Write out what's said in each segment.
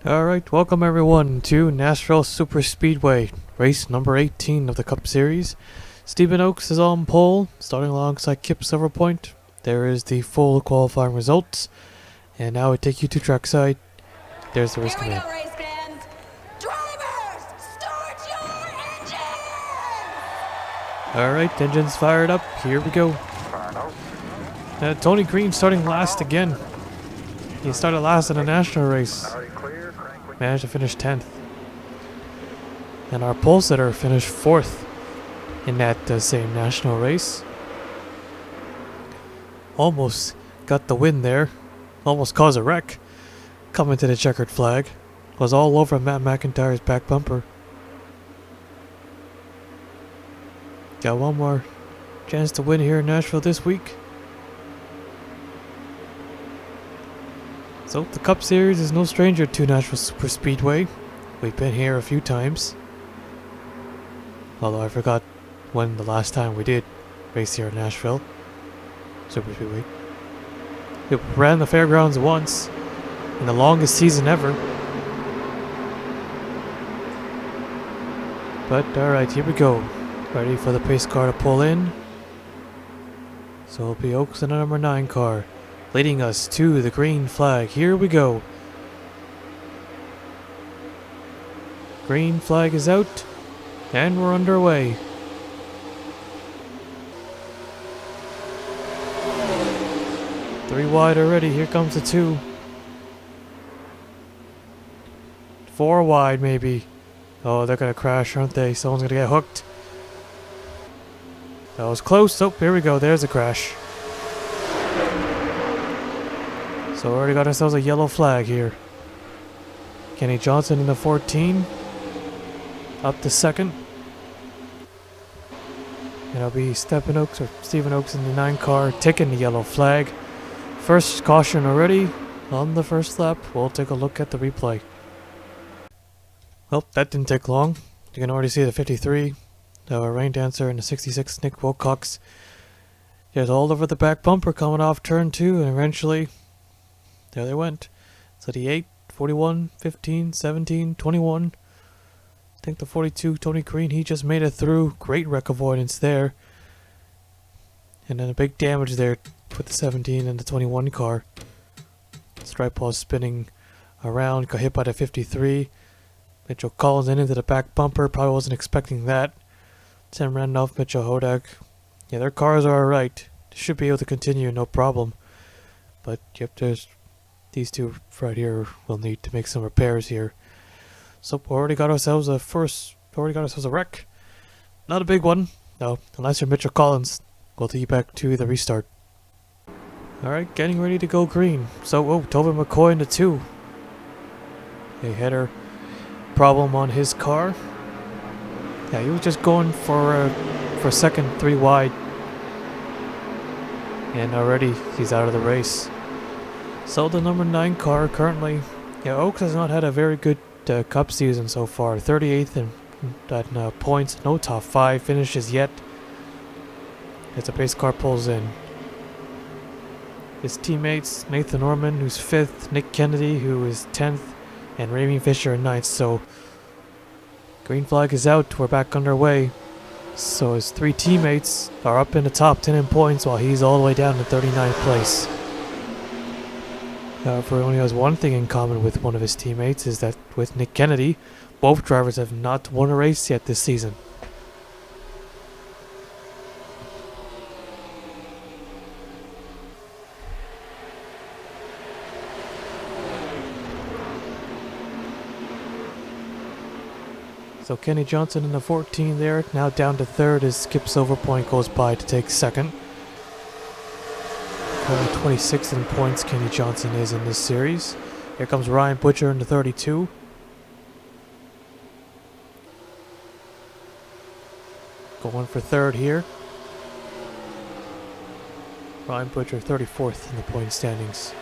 Alright, welcome everyone to Nashville Superspeedway, race number 18 of the Cup Series. Stephen Oakes is on pole, starting alongside Kip Silverpoint. There is the full qualifying results, and now I take you to trackside. There's the race command. Here we go, race fans! Drivers, start your engines! Alright, engines fired up, here we go. Tony Green starting last again. He started last in a national race. Managed to finish 10th. And our pole sitter finished 4th in that same national race. Almost got the win there. Almost caused a wreck. Coming to the checkered flag. Was all over Matt McIntyre's back bumper. Got one more chance to win here in Nashville this week. So, the Cup Series is no stranger to Nashville Superspeedway. We've been here a few times. Although I forgot when the last time we did race here in Nashville Superspeedway. We ran the fairgrounds once, in the longest season ever. But, alright, here we go. Ready for the pace car to pull in. So it'll be Oakes in the number 9 car, leading us to the green flag. Here we go. Green flag is out, and we're underway. Three wide already, here comes the 2. 4 wide maybe. Oh, they're gonna crash, aren't they? Someone's gonna get hooked. That was close. Oh, here we go, there's a crash. So we already got ourselves a yellow flag here. Kenny Johnson in the 14. Up to 2nd. And it'll be Stephen Oakes or Stephen Oakes in the 9 car taking the yellow flag. First caution already on the first lap. We'll take a look at the replay. Well, that didn't take long. You can already see the 53. The Rain Dancer and the 66 Nick Wilcox. Just all over the back bumper coming off turn 2, and eventually there they went. So the 8, 41, 15, 17, 21. I think the 42, Tony Green, he just made it through. Great wreck avoidance there. And then a big damage there with the 17 and the 21 car. Stripe was spinning around, got hit by the 53. Mitchell Collins into the back bumper, probably wasn't expecting that. Tim Randolph, Mitchell Hodak. Yeah, their cars are alright. They should be able to continue, no problem. But yep, there's these two right here will need to make some repairs here. So we already got ourselves a wreck. Not a big one, no, unless you're Mitchell Collins. We'll take you back to the restart. Alright, getting ready to go green. So, oh, Tobin McCoy in the 2. A header problem on his car. Yeah, he was just going for second, 3 wide. And already he's out of the race. So the number 9 car currently, yeah, Oakes has not had a very good Cup season so far. 38th in points, no top 5 finishes yet. As the pace car pulls in. His teammates, Nathan Norman, who's 5th, Nick Kennedy, who is 10th, and Raymond Fisher in 9th. So green flag is out, we're back underway. So his 3 teammates are up in the top 10 in points while he's all the way down to 39th place. However, he only has one thing in common with one of his teammates, is that with Nick Kennedy, both drivers have not won a race yet this season. So Kenny Johnson in the 14 there, now down to 3rd as Skip Silverpoint goes by to take 2nd. 26th in points Kenny Johnson is in this series. Here comes Ryan Butcher in the 32. Going for 3rd here. Ryan Butcher 34th in the point standings.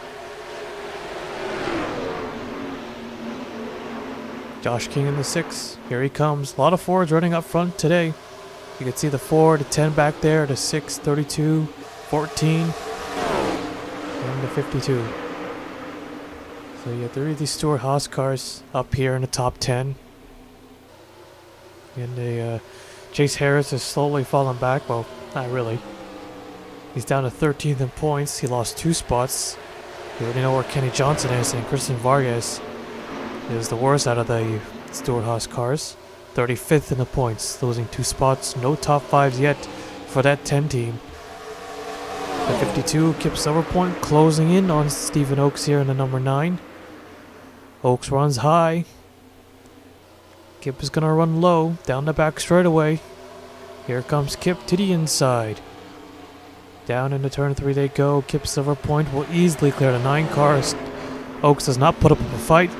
Josh King in the 6. Here he comes. A lot of Fords running up front today. You can see the 4, the 10 back there, the 6, 32, 14. And the 52. So yeah, there are these Stewart Haas cars up here in the top 10. And Chase Harris is slowly falling back. Well, not really. He's down to 13th in points. He lost 2 spots. You already know where Kenny Johnson is, and Christian Vargas is the worst out of the Stewart Haas cars. 35th in the points, losing 2 spots. No top 5s yet for that 10 team. The 52, Kip Silverpoint closing in on Stephen Oaks here in the number 9. Oaks runs high. Kip is going to run low, down the back straightaway. Here comes Kip to the inside. Down into turn 3 they go. Kip Silverpoint will easily clear the 9 cars. Oaks does not put up a fight.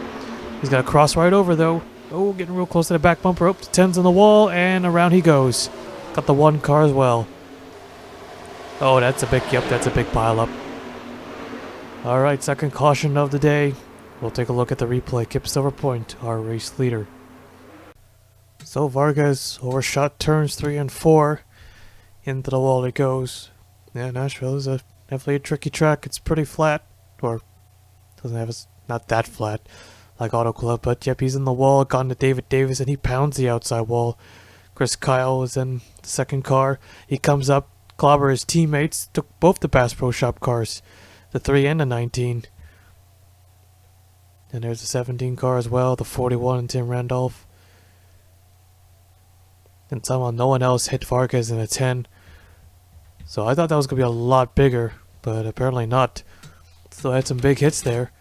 He's got to cross right over though. Oh, getting real close to the back bumper. Oh, the 10's on the wall, and around he goes. Got the 1 car as well. Oh, that's a big pile up. Alright, second caution of the day. We'll take a look at the replay. Kip Silverpoint, our race leader. So Vargas overshot turns 3 and 4. Into the wall it goes. Yeah, Nashville is definitely a tricky track. It's pretty flat. Or, doesn't have not that flat like Auto Club, but yep, he's in the wall, gone to David Davis, and he pounds the outside wall. Chris Kyle is in the second car. He comes up, clobber his teammates, took both the Bass Pro Shop cars, the 3 and the 19. And there's the 17 car as well, the 41 and Tim Randolph. And somehow no one else hit Vargas in a 10. So I thought that was going to be a lot bigger, but apparently not. Still had some big hits there.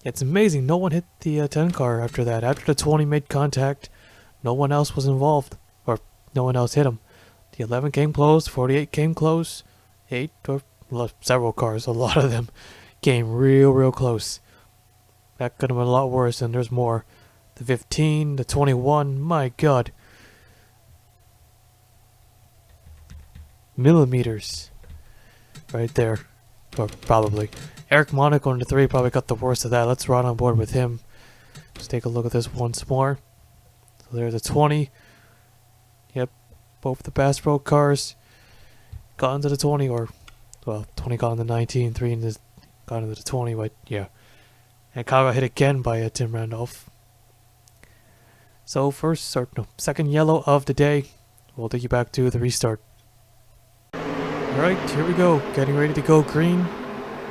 It's amazing, no one hit the 10 car after that. After the 20 made contact, no one else was involved. Or no one else hit him. The 11 came close, 48 came close. 8, or several cars, a lot of them, came real close. That could have been a lot worse, and there's more. The 15, the 21, my god. Millimeters. Right there. Or probably. Eric Monaco in the 3 probably got the worst of that. Let's run on board with him. Let's take a look at this once more. So there's a 20. Yep. Both the Bass Pro cars got into the 20, or, well, 20 got into the 19, 3 got into the 20, but yeah. And Kyle got hit again by Tim Randolph. So second yellow of the day. We'll take you back to the restart. Alright, here we go. Getting ready to go green.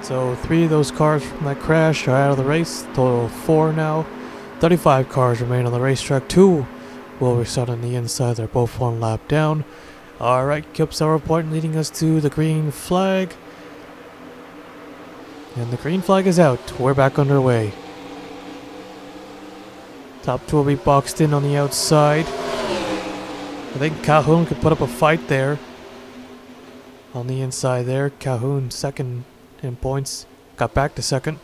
So 3 of those cars from that crash are out of the race. Total of 4 now. 35 cars remain on the racetrack. 2 will restart on the inside. They're both 1 lap down. Alright, Kip Silverpoint leading us to the green flag. And the green flag is out. We're back underway. Top 2 will be boxed in on the outside. I think Calhoun could put up a fight there. On the inside there, Calhoun second in points, got back to second.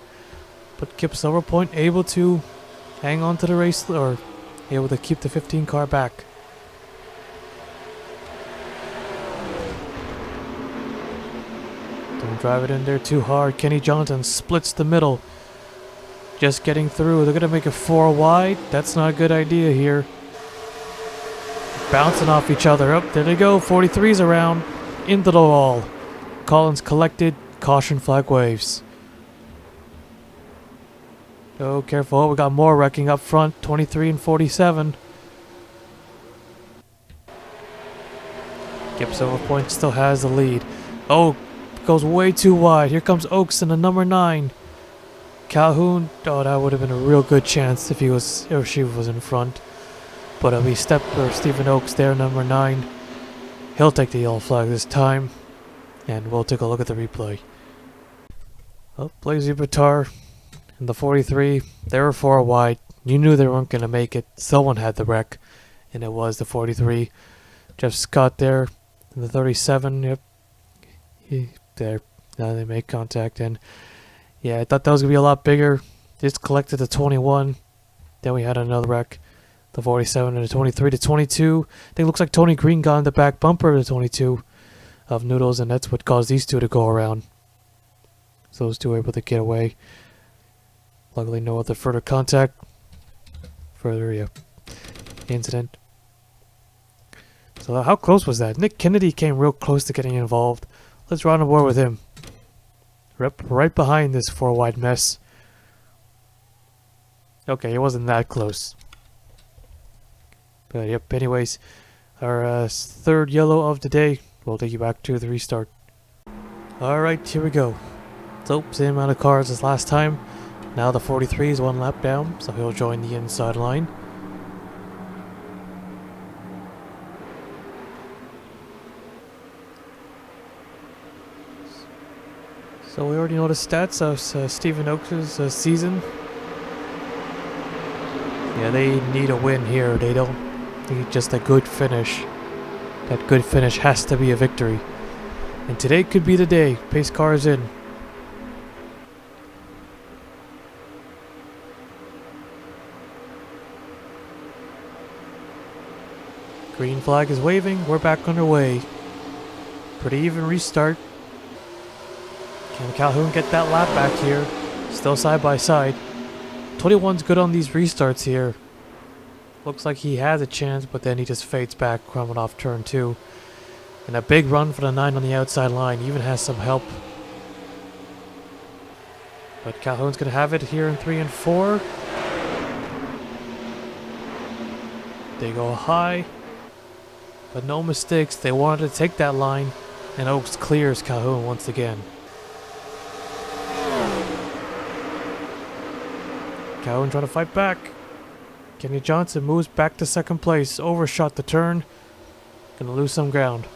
But Kip Silverpoint able to hang on to the race, or able to keep the 15 car back. Don't drive it in there too hard. Kenny Johnson splits the middle. Just getting through. They're going to make it 4 wide. That's not a good idea here. Bouncing off each other. Up there they go. 43's around. Into the wall. Collins collected. Caution flag waves. Oh, careful. We got more wrecking up front. 23 and 47. Kip Silverpoint still has the lead. Oh, goes way too wide. Here comes Oaks in the number 9. Calhoun. Oh, that would have been a real good chance if she was in front. But we stepped for Stephen Oaks there, number 9. He'll take the yellow flag this time. And we'll take a look at the replay. Oh, Blazy Batar in the 43. They were 4 wide. You knew they weren't going to make it. Someone had the wreck. And it was the 43. Jeff Scott there in the 37. Yep. There. Now they make contact. And yeah, I thought that was going to be a lot bigger. Just collected the 21. Then we had another wreck. The 47 and the 23 to 22. I think it looks like Tony Green got in the back bumper of the 22 of Noodles, and that's what caused these 2 to go around. So those 2 were able to get away. Luckily, no other further contact. Further incident. So how close was that? Nick Kennedy came real close to getting involved. Let's run on board with him. Right behind this 4 wide mess. Okay, it wasn't that close. But yep, anyways, our third yellow of the day. We'll take you back to the restart. Alright, here we go. So, same amount of cars as last time. Now the 43 is one lap down, so he'll join the inside line. So we already know the stats of Stephen Oaks' season. Yeah, they need a win here. They don't need just a good finish. That good finish has to be a victory. And today could be the day. Pace car is in. Green flag is waving. We're back underway. Pretty even restart. Can Calhoun get that lap back here? Still side by side. 21's good on these restarts here. Looks like he has a chance, but then he just fades back coming off turn 2. And a big run for the 9 on the outside line. Even has some help. But Calhoun's going to have it here in 3 and 4. They go high. But no mistakes. They wanted to take that line. And Oaks clears Calhoun once again. Calhoun trying to fight back. Kenny Johnson moves back to second place. Overshot the turn. Gonna lose some ground.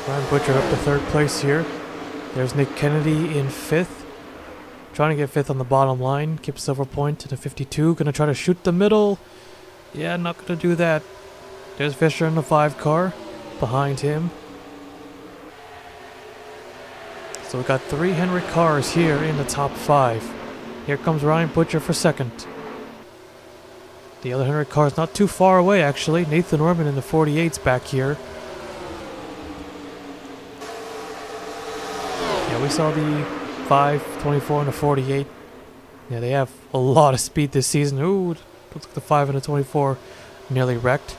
Ryan Butcher up to third place here. There's Nick Kennedy in 5th. Trying to get 5th on the bottom line. Keep silver point to the 52. Gonna try to shoot the middle. Yeah, not gonna do that. There's Fisher in the 5 car. Behind him. So we got 3 Henry cars here in the top 5. Here comes Ryan Butcher for 2nd. The other Henry car is not too far away actually. Nathan Norman in the 48's back here. We saw the 5, 24, and the 48. Yeah, they have a lot of speed this season. Ooh, looks like the 5 and the 24 nearly wrecked.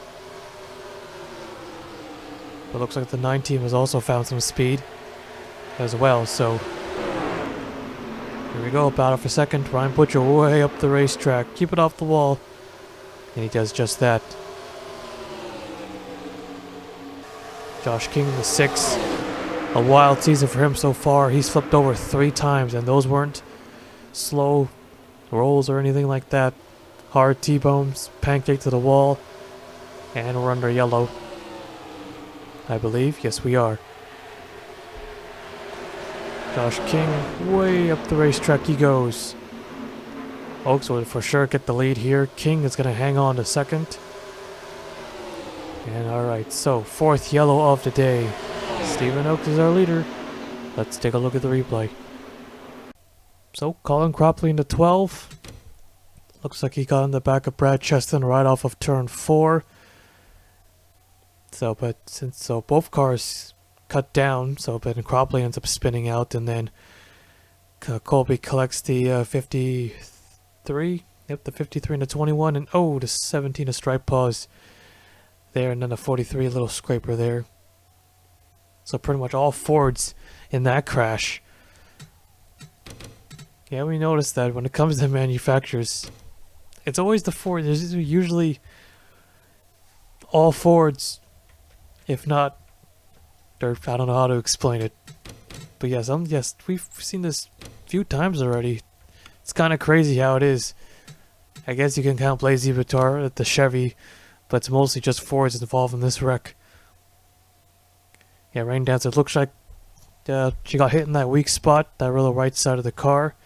But looks like the 9 team has also found some speed as well. So here we go, battle for 2nd. Ryan Butcher way up the racetrack. Keep it off the wall. And he does just that. Josh King in the 6. A wild season for him so far. He's flipped over 3 times, and those weren't slow rolls or anything like that. Hard T-bones, pancake to the wall, and we're under yellow. I believe. Yes, we are. Josh King, way up the racetrack he goes. Oaks will for sure get the lead here. King is going to hang on to 2nd. And alright, so 4th yellow of the day. Stephen Oaks is our leader. Let's take a look at the replay. So, Colin Cropley into 12. Looks like he got in the back of Brad Cheston right off of turn 4. So, both cars cut down, but Cropley ends up spinning out, and then Colby collects the 53. Yep, the 53 and the 21, and oh, the 17 a stripe pause there, and then the 43 a little scraper there. So pretty much all Fords in that crash. Yeah, we noticed that when it comes to manufacturers, it's always the Ford. There's usually all Fords, if not, or I don't know how to explain it. But yes, we've seen this a few times already. It's kind of crazy how it is. I guess you can count Blaise Vitar at the Chevy, but it's mostly just Fords involved in this wreck. Yeah, Rain Dancer looks like she got hit in that weak spot, that real right side of the car.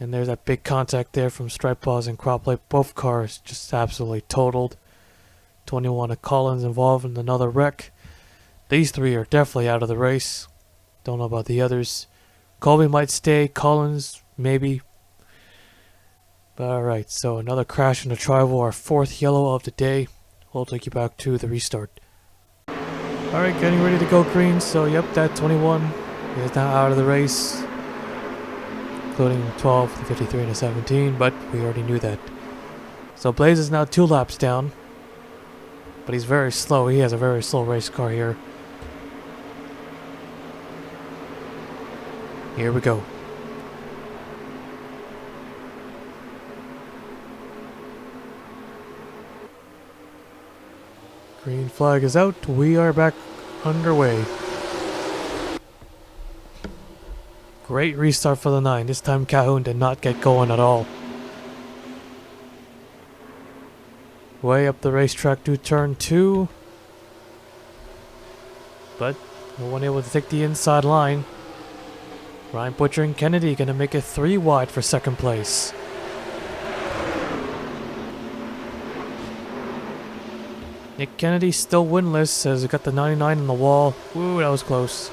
And there's that big contact there from Stripe Paws and Cropley. Both cars just absolutely totaled. 21 of Collins involved in another wreck. These 3 are definitely out of the race. Don't know about the others. Colby might stay, Collins maybe. But alright, so another crash in the Trival, our 4th yellow of the day. We'll take you back to the restart. Alright, getting ready to go green. So, yep, that 21 is now out of the race. including 12, the 53, and the 17, but we already knew that. So Blaze is now 2 laps down, but he's very slow. He has a very slow race car here. Here we go. Green flag is out. We are back underway. Great restart for the 9. This time Calhoun did not get going at all. Way up the racetrack to turn 2. But no one able to take the inside line. Ryan Butcher and Kennedy gonna make it 3 wide for second place. Nick Kennedy still winless as he got the 99 on the wall. Ooh, that was close.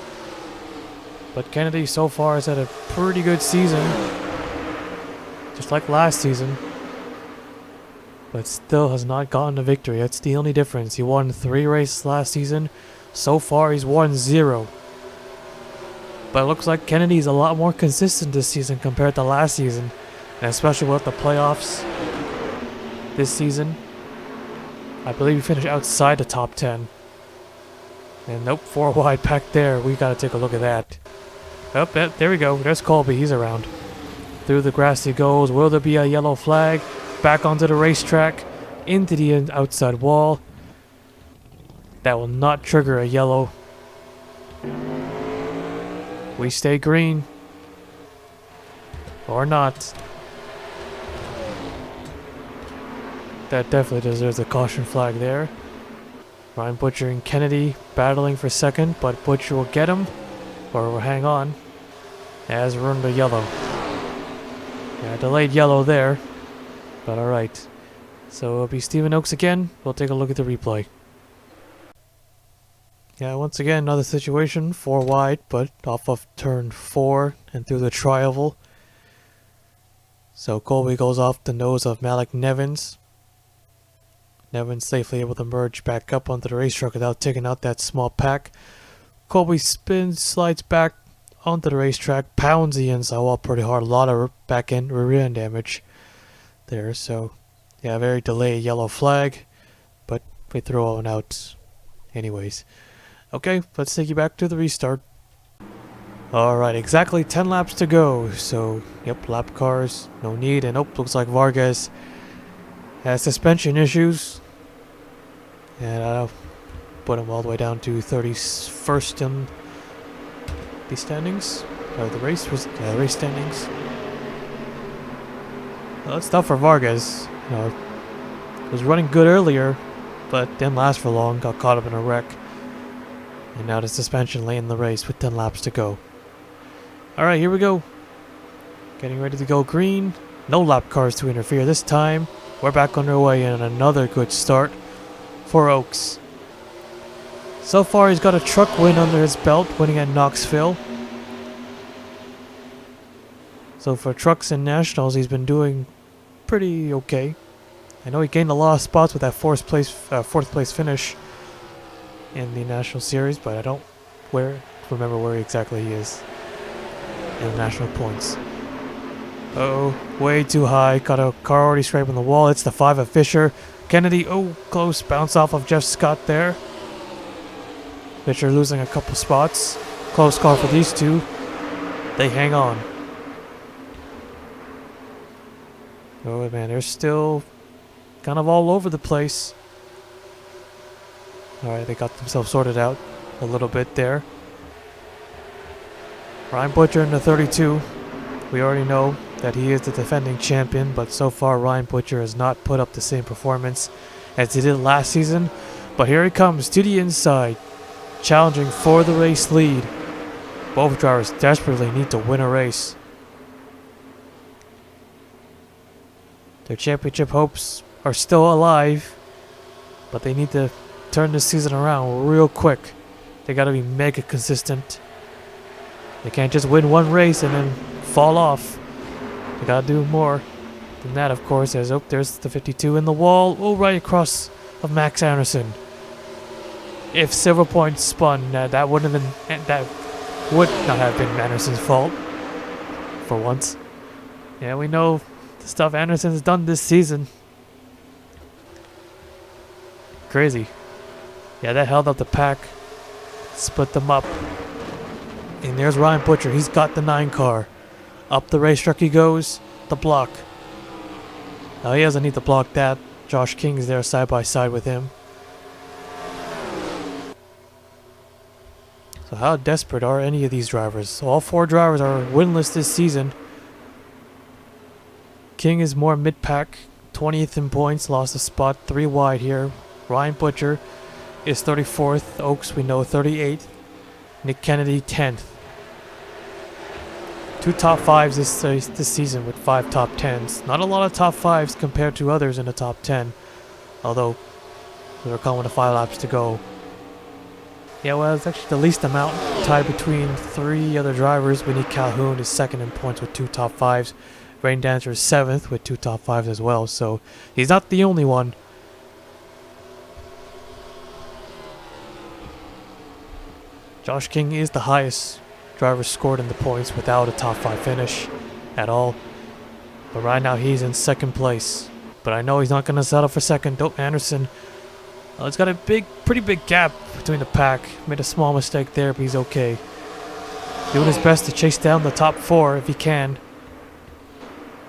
But Kennedy so far has had a pretty good season. Just like last season. But still has not gotten a victory. That's the only difference. He won 3 races last season. So far he's won 0. But it looks like Kennedy's a lot more consistent this season compared to last season. And especially with the playoffs this season. I believe he finished outside the top 10. And nope, 4 wide back there. We gotta take a look at that. Oh, there we go. There's Colby. He's around. Through the grass he goes. Will there be a yellow flag? Back onto the racetrack. Into the outside wall. That will not trigger a yellow. We stay green. Or not. That definitely deserves a caution flag there. Ryan Butcher and Kennedy battling for second, but Butcher will get him. Or will hang on. As we're under yellow. Yeah, delayed yellow there. But alright. So it'll be Stephen Oakes again. We'll take a look at the replay. Yeah, once again, another situation. 4 wide, but off of turn 4 and through the tri-oval. So Colby goes off the nose of Malik Nevins. Nevins safely able to merge back up onto the racetrack without taking out that small pack. Colby spins, slides back onto the racetrack, pounds the inside wall pretty hard. A lot of back end rear end damage there. So yeah, very delayed yellow flag, but we throw one out anyways. Okay, let's take you back to the restart. Alright, exactly 10 laps to go. So, yep, lap cars, no need. And oh, looks like Vargas has suspension issues. And I'll put him all the way down to 31st in the standings. Or the race standings. Well, it's tough for Vargas. You know, was running good earlier, but didn't last for long. Got caught up in a wreck. And now the suspension late in the race with 10 laps to go. Alright, here we go. Getting ready to go green. No lap cars to interfere this time. We're back underway and another good start for Oakes. So far he's got a truck win under his belt, winning at Knoxville. So for trucks and nationals he's been doing pretty okay. I know he gained a lot of spots with that fourth place finish in the National Series, but I don't remember where exactly he is in the national points. Uh-oh, way too high. Got a car already scraping the wall. It's the 5 of Fisher. Kennedy, oh, close. Bounce off of Jeff Scott there. Fisher losing a couple spots. Close call for these two. They hang on. Oh man, they're still kind of all over the place. Alright, they got themselves sorted out a little bit there. Ryan Butcher in the 32. We already know that he is the defending champion, but so far Ryan Butcher has not put up the same performance as he did last season. But here he comes to the inside, challenging for the race lead. Both drivers desperately need to win a race. Their championship hopes are still alive, but they need to turn this season around real quick. They gotta be mega consistent. They can't just win one race and then fall off. They gotta do more than that, of course. There's the 52 in the wall. Oh, right across of Max Anderson. If Silver Point spun, that would not have been Anderson's fault. For once. Yeah, we know the stuff Anderson's done this season. Crazy. Yeah, that held up the pack. Split them up. And there's Ryan Butcher. He's got the 9 car. Up the racetrack he goes. The block. Now he doesn't need to block that. Josh King is there side by side with him. So how desperate are any of these drivers? All 4 drivers are winless this season. King is more mid-pack. 20th in points. Lost a spot. 3 wide here. Ryan Butcher is 34th. Oaks, we know, 38th. Nick Kennedy, 10th. 2 top 5s this season with 5 top 10s. Not a lot of top 5s compared to others in the top 10. Although, we're coming to 5 laps to go. Yeah, well, it's actually the least amount tied between 3 other drivers. Winnie Calhoun is 2nd in points with 2 top 5s. Rain Dancer is 7th with 2 top 5s as well. So, he's not the only one. Josh King is the highest driver scored in the points without a top 5 finish at all. But right now he's in 2nd place. But I know he's not going to settle for 2nd. Dope Anderson. It's got a pretty big gap between the pack. Made a small mistake there, but he's okay. Doing his best to chase down the top 4 if he can.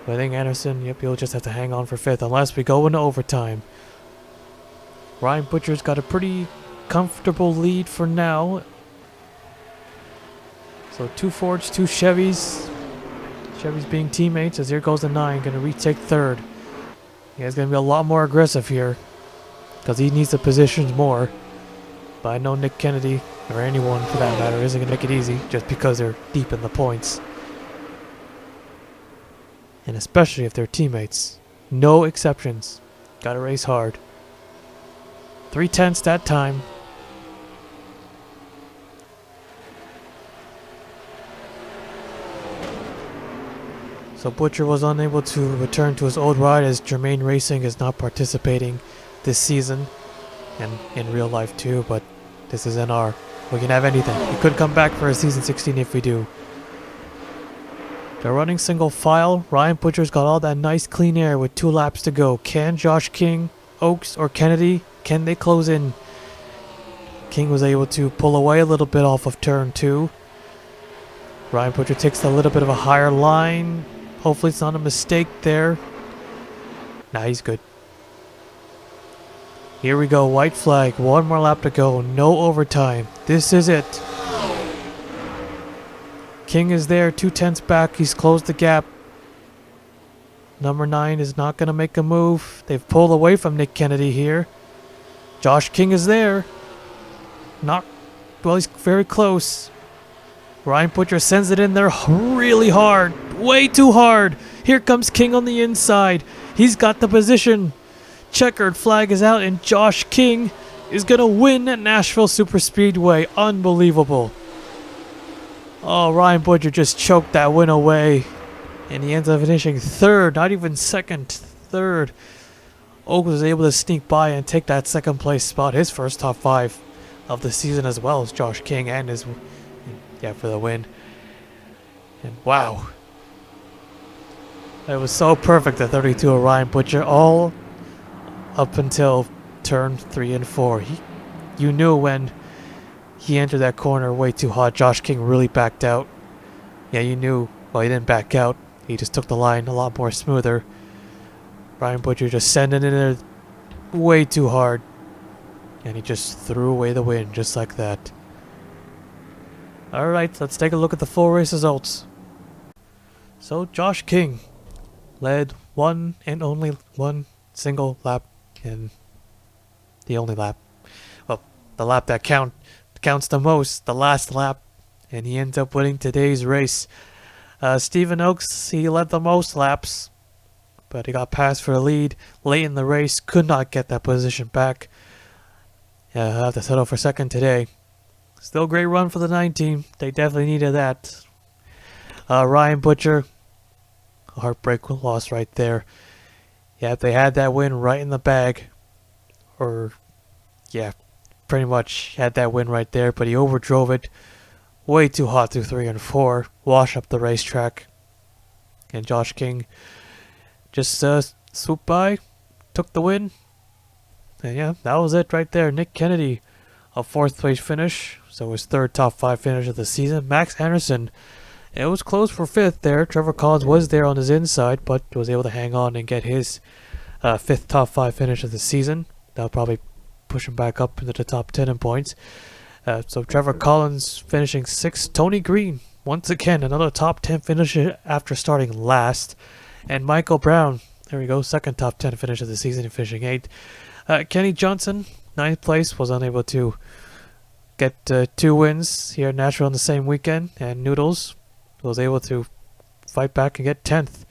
But I think Anderson, yep, he'll just have to hang on for 5th unless we go into overtime. Ryan Butcher's got a pretty comfortable lead for now. So 2 Fords, 2 Chevys. Chevys being teammates as here goes the 9. Going to retake 3rd. Yeah, he's going to be a lot more aggressive here. Because he needs the positions more. But I know Nick Kennedy, or anyone for that matter, isn't going to make it easy. Just because they're deep in the points. And especially if they're teammates. No exceptions. Got to race hard. 3/10 that time. So Butcher was unable to return to his old ride as Germain Racing is not participating this season. And in real life too, but this is NR. We can have anything. He could come back for a season 16 if we do. They're running single file. Ryan Butcher's got all that nice clean air with 2 laps to go. Can Josh King, Oaks, or Kennedy, can they close in? King was able to pull away a little bit off of turn 2. Ryan Butcher takes a little bit of a higher line. Hopefully it's not a mistake there. Nah, he's good. Here we go, white flag. 1 more lap to go. No overtime. This is it. King is there, 2/10 back. He's closed the gap. Number 9 is not going to make a move. They've pulled away from Nick Kennedy here. Josh King is there. Not, well, he's very close. Ryan Butcher sends it in there really hard. Way too hard. Here comes King on the inside. He's got the position. Checkered flag is out and Josh King is going to win at Nashville Superspeedway. Unbelievable. Oh, Ryan Butcher just choked that win away. And he ends up finishing 3rd, not even 2nd, 3rd. Oak was able to sneak by and take that 2nd place spot. His first top 5 of the season as well as Josh King and his, yeah, for the win. And wow. It was so perfect, the 32 of Ryan Butcher, all up until turn 3 and 4. You knew when he entered that corner way too hot, Josh King really backed out. Yeah, you knew, well, he didn't back out. He just took the line a lot more smoother. Ryan Butcher just sending it in there way too hard. And he just threw away the win just like that. Alright, let's take a look at the full race results. So, Josh King led 1 and only 1 single lap. And the only lap. Well, the lap that counts the most. The last lap. And he ends up winning today's race. Stephen Oaks, he led the most laps. But he got passed for a lead late in the race. Could not get that position back. Yeah, he'll have to settle for 2nd today. Still a great run for the 9 team. They definitely needed that. Ryan Butcher. A heartbreak loss right there. Yeah, if they had that win right in the bag. Or, yeah, pretty much had that win right there. But he overdrove it. Way too hot through 3 and 4. Wash up the racetrack. And Josh King just swooped by, took the win. And yeah, that was it right there. Nick Kennedy, a 4th place finish, so his 3rd top 5 finish of the season. Max Anderson, it was close for 5th there. Trevor Collins was there on his inside, but was able to hang on and get his 5th top 5 finish of the season. That'll probably push him back up into the top 10 in points. So Trevor Collins finishing 6th. Tony Green, once again, another top 10 finish after starting last. And Michael Brown, there we go, 2nd top 10 finish of the season, finishing 8th. Kenny Johnson, 9th place, was unable to get 2 wins here in Nashville in the same weekend. And Noodles was able to fight back and get 10th.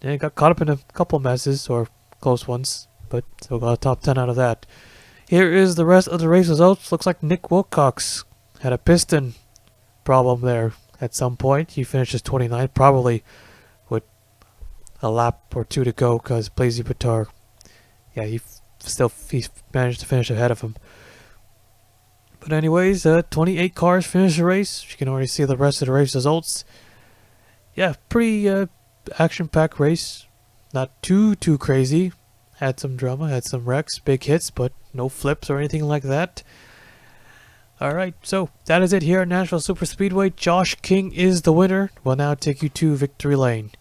And he got caught up in a couple messes, or close ones, but still got a top 10 out of that. Here is the rest of the race results. Looks like Nick Wilcox had a piston problem there at some point. He finishes 29th, probably with a lap or 2 to go, because Blazy Pitar, yeah, he managed to finish ahead of him. But anyways, 28 cars finished the race. You can already see the rest of the race results. Yeah, pretty action-packed race. Not too crazy. Had some drama, had some wrecks, big hits, but no flips or anything like that. Alright, so that is it here at Nashville Superspeedway. Josh King is the winner. We'll now take you to victory lane.